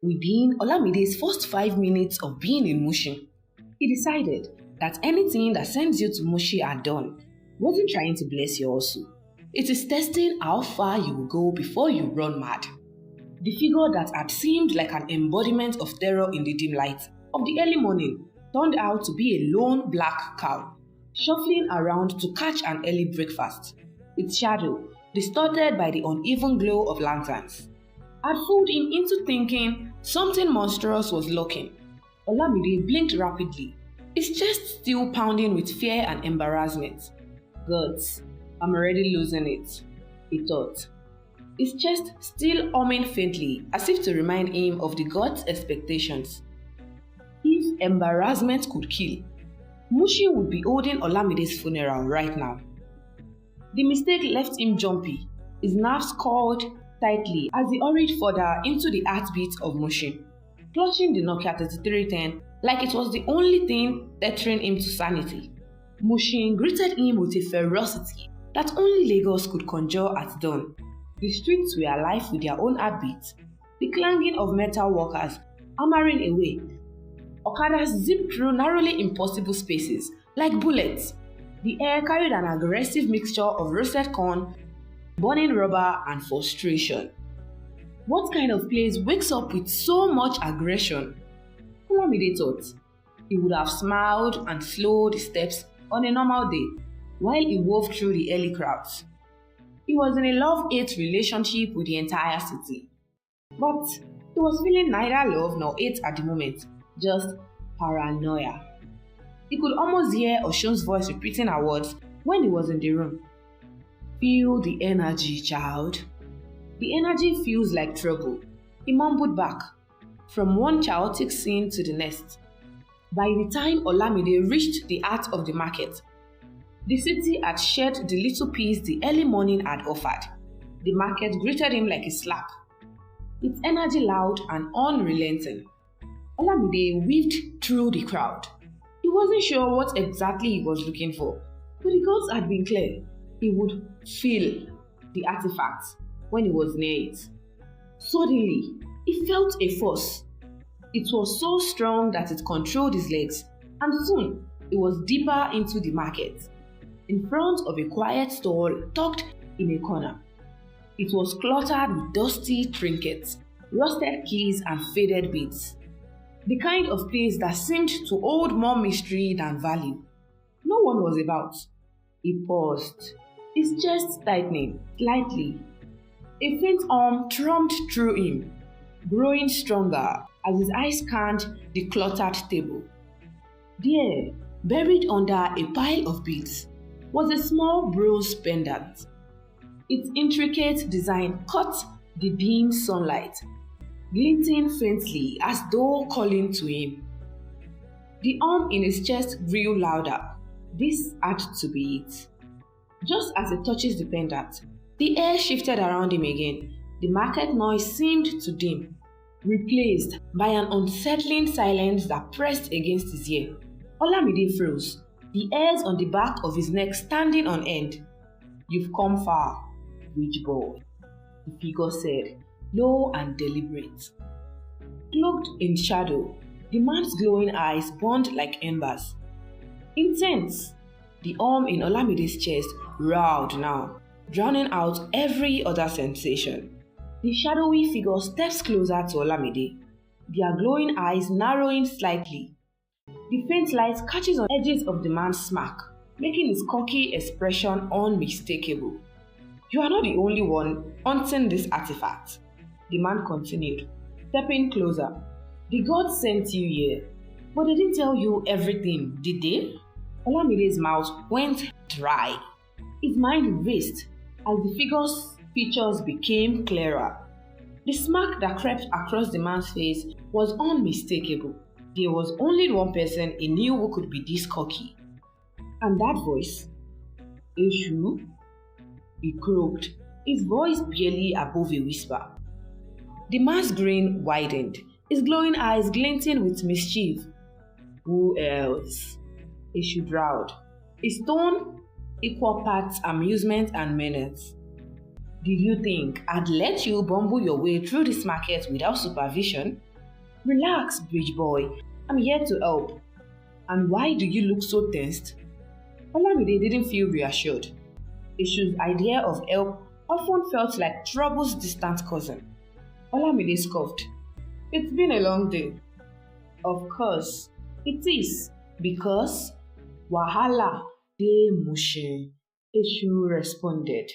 Within Olamide's first 5 minutes of being in Mushin, he decided that anything that sends you to Mushi at dawn wasn't trying to bless you also. It is testing how far you will go before you run mad. The figure that had seemed like an embodiment of terror in the dim light of the early morning turned out to be a lone black cow, shuffling around to catch an early breakfast, its shadow distorted by the uneven glow of lanterns, had fooled him into thinking something monstrous was lurking. Olamide blinked rapidly, his chest still pounding with fear and embarrassment. "Gods, I'm already losing it," he thought, his chest still humming faintly as if to remind him of the gods' expectations. If embarrassment could kill, Mushi would be holding Olamide's funeral right now. The mistake left him jumpy, his nerves curled tightly as he hurried further into the heartbeat of Mushi, clutching the Nokia 3310 like it was the only thing tethering him to sanity. Mushin greeted him with a ferocity that only Lagos could conjure at dawn. The streets were alive with their own heartbeats, the clanging of metal workers hammering away. Okadas zipped through narrowly impossible spaces like bullets. The air carried an aggressive mixture of roasted corn, burning rubber, and frustration. What kind of place wakes up with so much aggression? Olamide thought. He would have smiled and slowed his steps on a normal day while he wove through the early crowds. He was in a love-hate relationship with the entire city. But he was feeling neither love nor hate at the moment, just paranoia. He could almost hear Oshun's voice repeating her words when he was in the room. "Feel the energy, child." "The energy feels like trouble," he mumbled back, from one chaotic scene to the next. By the time Olamide reached the heart of the market, the city had shared the little peace the early morning had offered. The market greeted him like a slap, its energy loud and unrelenting. Olamide weaved through the crowd. He wasn't sure what exactly he was looking for, but the gods had been clear. He would feel the artifact when he was near it. Suddenly, he felt a force. It was so strong that it controlled his legs, and soon he was deeper into the market, in front of a quiet stall tucked in a corner. It was cluttered with dusty trinkets, rusted keys, and faded beads. The kind of place that seemed to hold more mystery than value. No one was about. He paused, his chest tightening slightly. A faint hum thrummed through him, growing stronger as his eyes scanned the cluttered table. There, buried under a pile of beads, was a small bronze pendant. Its intricate design caught the dim sunlight, glinting faintly as though calling to him. The hum in his chest grew louder. This had to be it. Just as it touches the pendant, the air shifted around him again. The market noise seemed to dim, replaced by an unsettling silence that pressed against his ear. Olamide froze, the hairs on the back of his neck standing on end. "You've come far, rich boy," the figure said, low and deliberate. Cloaked in shadow, the man's glowing eyes burned like embers. Intense, the hum in Olamide's chest roared now, drowning out every other sensation. The shadowy figure steps closer to Olamide, their glowing eyes narrowing slightly. The faint light catches on edges of the man's smirk, making his cocky expression unmistakable. "You are not the only one hunting this artifact," the man continued, stepping closer. "The gods sent you here, but they didn't tell you everything, did they?" Olamide's mouth went dry. His mind raced as the figure's features became clearer. The smirk that crept across the man's face was unmistakable. There was only one person he knew who could be this cocky. And that voice? "Eshu?" he croaked, his voice barely above a whisper. The man's grin widened, his glowing eyes glinting with mischief. "Who else?" Eshu drawled, his tone equal parts amusement and menace. "Did you think I'd let you bumble your way through this market without supervision?" Relax, bridge boy. I'm here to help. And why do you look so tensed? Olamide didn't feel reassured. Ishu's idea of help often felt like trouble's distant cousin. Olamide scoffed. It's been a long day. Of course, it is, because Wahala de Mushin, Ishu responded.